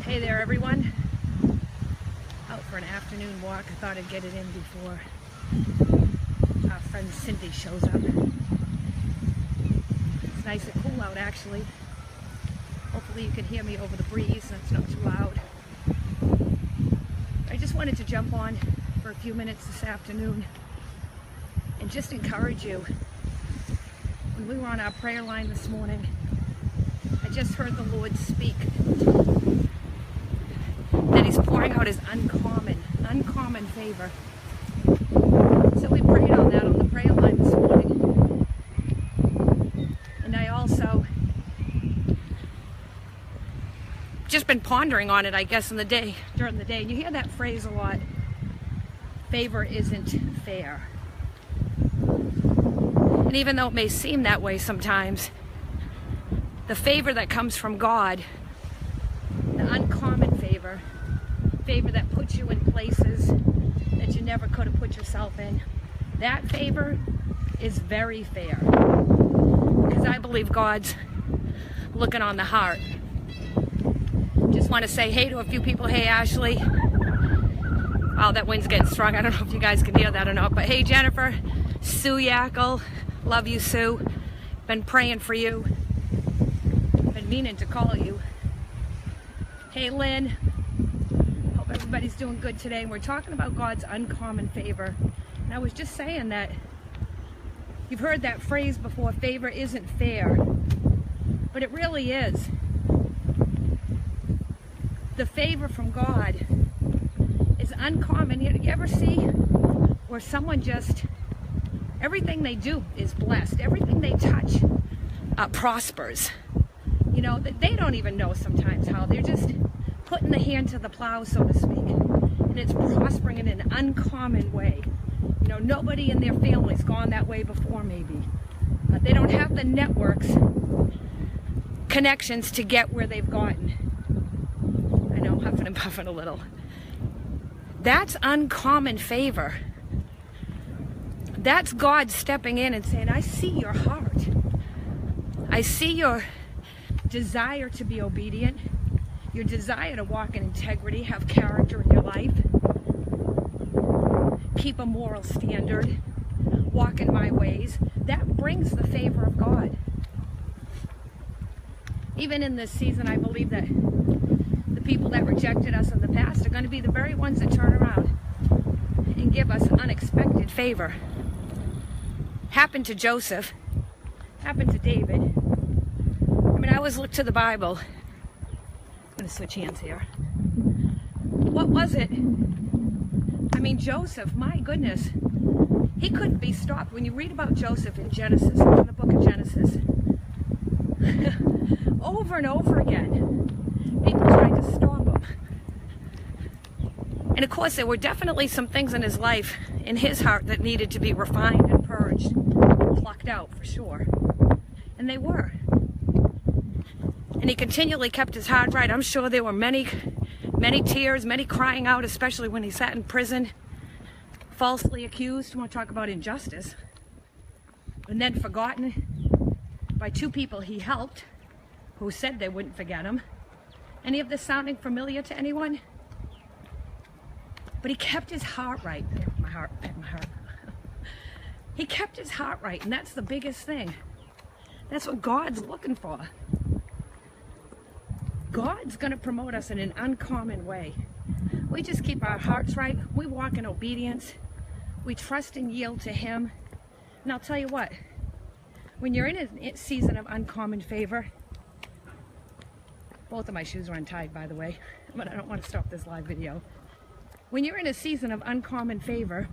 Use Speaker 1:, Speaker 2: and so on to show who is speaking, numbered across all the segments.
Speaker 1: Hey there, everyone. Out for an afternoon walk. I thought I'd get it in before our friend Cindy shows up. It's nice and cool out, actually. Hopefully you can hear me over the breeze and it's not too loud. I just wanted to jump on for a few minutes this afternoon and just encourage you. When we were on our prayer line this morning, I just heard the Lord speak that He's pouring out His uncommon favor. So we prayed on that on the prayer line this morning. And I also just been pondering on it, I guess, during the day. And you hear that phrase a lot. Favor isn't fair. And even though it may seem that way sometimes, the favor that comes from God, the uncommon favor that puts you in places that you never could have put yourself in, that favor is very fair. Because I believe God's looking on the heart. Just want to say hey to a few people. Hey, Ashley. Oh, that wind's getting strong. I don't know if you guys can hear that or not. But hey, Jennifer. Sue Yackel. Love you, Sue. Been praying for you. Been meaning to call you. Hey, Lynn. Hope everybody's doing good today. We're talking about God's uncommon favor. And I was just saying that you've heard that phrase before, favor isn't fair. But it really is. The favor from God is uncommon. You ever see where someone just, everything they do is blessed. Everything they touch prospers. You know, they don't even know sometimes how. They're just putting the hand to the plow, so to speak. And it's prospering in an uncommon way. You know, nobody in their family's gone that way before, maybe. They don't have the networks, connections to get where they've gotten. I know, huffing and puffing a little. That's uncommon favor. That's God stepping in and saying, I see your heart. I see your desire to be obedient, your desire to walk in integrity, have character in your life, keep a moral standard, walk in my ways. That brings the favor of God. Even in this season, I believe that the people that rejected us in the past are going to be the very ones that turn around and give us unexpected favor. Happened to Joseph, happened to David. I mean, I always look to the Bible. I'm going to switch hands here. What was it? I mean, Joseph, my goodness, he couldn't be stopped. When you read about Joseph in Genesis, in the book of Genesis, over and over again, people tried to stop him. And of course, there were definitely some things in his life, in his heart, that needed to be refined and purged, plucked out for sure. And they were. And he continually kept his heart right. I'm sure there were many tears, many crying out, especially when he sat in prison, falsely accused. I want to talk about injustice. And then forgotten by two people he helped, who said they wouldn't forget him. Any of this sounding familiar to anyone? But he kept his heart right. My heart. He kept his heart right, and that's the biggest thing. That's what God's looking for. God's going to promote us in an uncommon way. We just keep our hearts right. We walk in obedience. We trust and yield to Him. And I'll tell you what, when you're in a season of uncommon favor, both of my shoes are untied, by the way, but I don't want to stop this live video. When you're in a season of uncommon favor,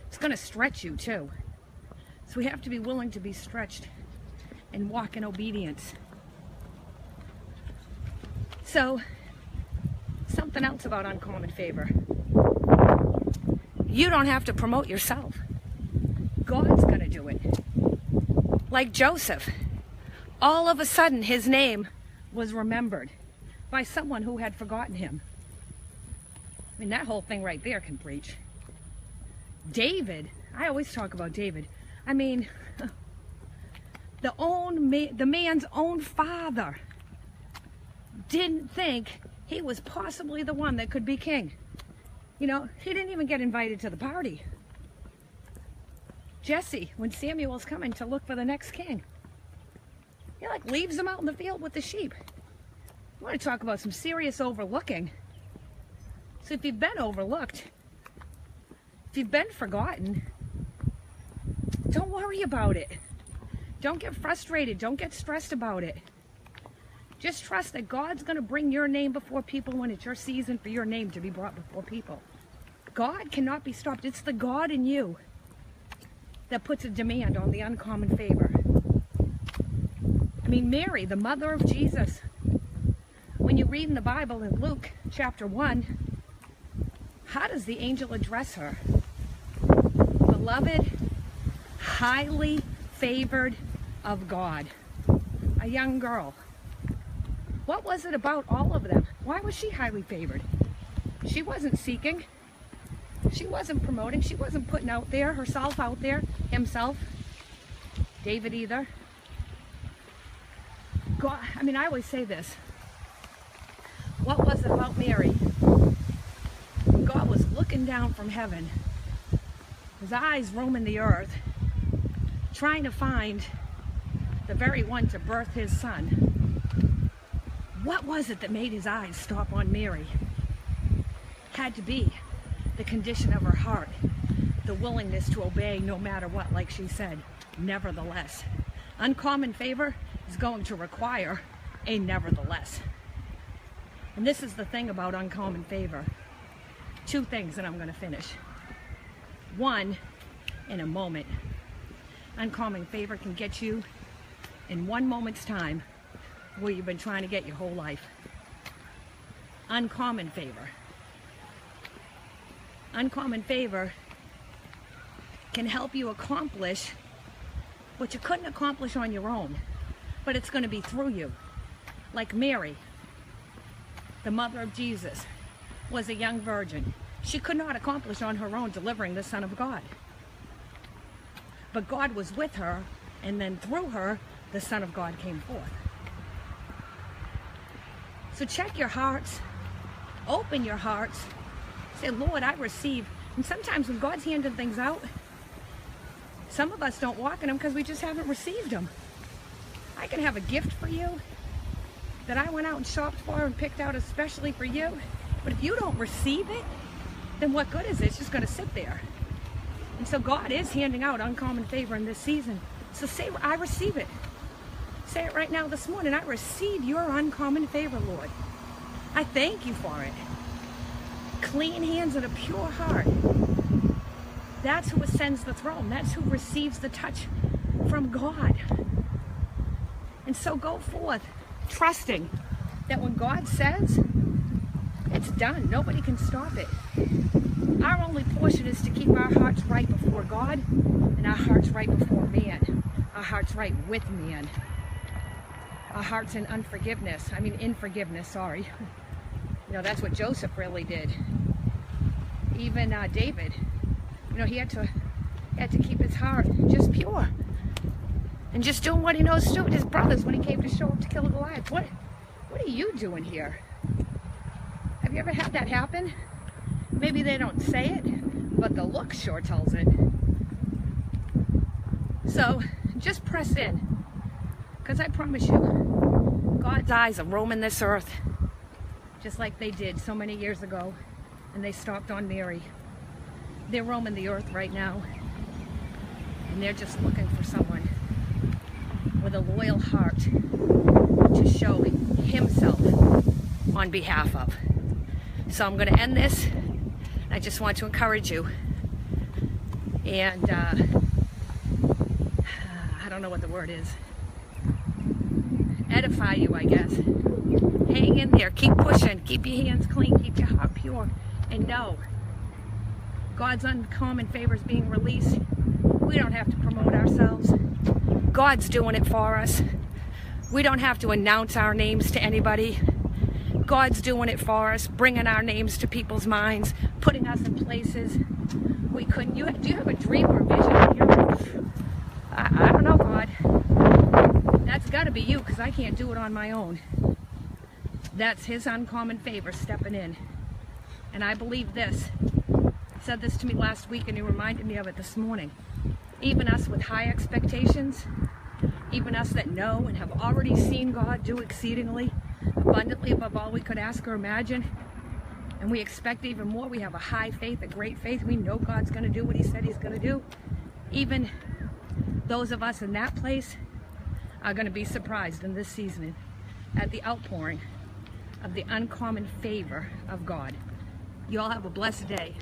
Speaker 1: it's going to stretch you too. So we have to be willing to be stretched and walk in obedience. So, something else about uncommon favor. You don't have to promote yourself. God's going to do it. Like Joseph, all of a sudden his name was remembered by someone who had forgotten him. I mean, that whole thing right there can preach. David, I always talk about David. I mean, the man's own father didn't think he was possibly the one that could be king. You know, he didn't even get invited to the party. Jesse, when Samuel's coming to look for the next king, he like leaves him out in the field with the sheep. You want to talk about some serious overlooking. So if you've been overlooked, if you've been forgotten, don't worry about it. Don't get frustrated. Don't get stressed about it. Just trust that God's going to bring your name before people when it's your season for your name to be brought before people. God cannot be stopped. It's the God in you that puts a demand on the uncommon favor. I mean, Mary, the mother of Jesus, when you read in the Bible in Luke chapter 1, how does the angel address her? Beloved, highly favored of God, a young girl. What was it about all of them? Why was she highly favored? She wasn't seeking. She wasn't promoting. She wasn't putting out there herself out there, himself. David either. God, I mean, I always say this. What was it about Mary? God was looking down from heaven, his eyes roaming the earth, trying to find the very one to birth his son. What was it that made his eyes stop on Mary? Had to be the condition of her heart, the willingness to obey no matter what, like she said, nevertheless. Uncommon favor is going to require a nevertheless. And this is the thing about uncommon favor. Two things, and I'm going to finish. One, in a moment. Uncommon favor can get you in one moment's time where you've been trying to get your whole life. Uncommon favor. Uncommon favor can help you accomplish what you couldn't accomplish on your own, but it's going to be through you. Like Mary, the mother of Jesus, was a young virgin. She could not accomplish on her own delivering the Son of God. But God was with her, and then through her, the Son of God came forth. So check your hearts, open your hearts, say, Lord, I receive. And sometimes when God's handing things out, some of us don't walk in them because we just haven't received them. I can have a gift for you that I went out and shopped for and picked out especially for you. But if you don't receive it, then what good is it? It's just going to sit there. And so God is handing out uncommon favor in this season. So say, I receive it. Say it right now this morning. I receive your uncommon favor, Lord. I thank you for it. Clean hands and a pure heart. That's who ascends the throne. That's who receives the touch from God. And so go forth, trusting that when God says, it's done. Nobody can stop it. Our only portion is to keep our hearts right before God and our hearts right before man. Our hearts right with man. Our hearts in unforgiveness. I mean, in forgiveness, sorry. You know, that's what Joseph really did. Even David, you know, he had to keep his heart just pure. And just doing what he knows to do with his brothers when he came to show up to kill Goliath. What are you doing here? Have you ever had that happen? Maybe they don't say it, but the look sure tells it. So just press in, because I promise you, God's eyes are roaming this earth, just like they did so many years ago, and they stopped on Mary. They're roaming the earth right now, and they're just looking for someone with a loyal heart to show himself on behalf of. So I'm going to end this. I just want to encourage you, and I don't know what the word is. Edify you, I guess. Hang in there. Keep pushing. Keep your hands clean. Keep your heart pure. And know God's uncommon favor is being released. We don't have to promote ourselves. God's doing it for us. We don't have to announce our names to anybody. God's doing it for us, bringing our names to people's minds, putting us in places we couldn't. Do you have a dream or vision? I don't know, God. That's got to be you, because I can't do it on my own. That's his uncommon favor stepping in. And I believe this. He said this to me last week and he reminded me of it this morning. Even us with high expectations, even us that know and have already seen God do exceedingly abundantly above all we could ask or imagine, and we expect even more. We have a high faith, a great faith. We know God's going to do what he said he's going to do. Even those of us in that place are going to be surprised in this season at the outpouring of the uncommon favor of God. You all have a blessed day.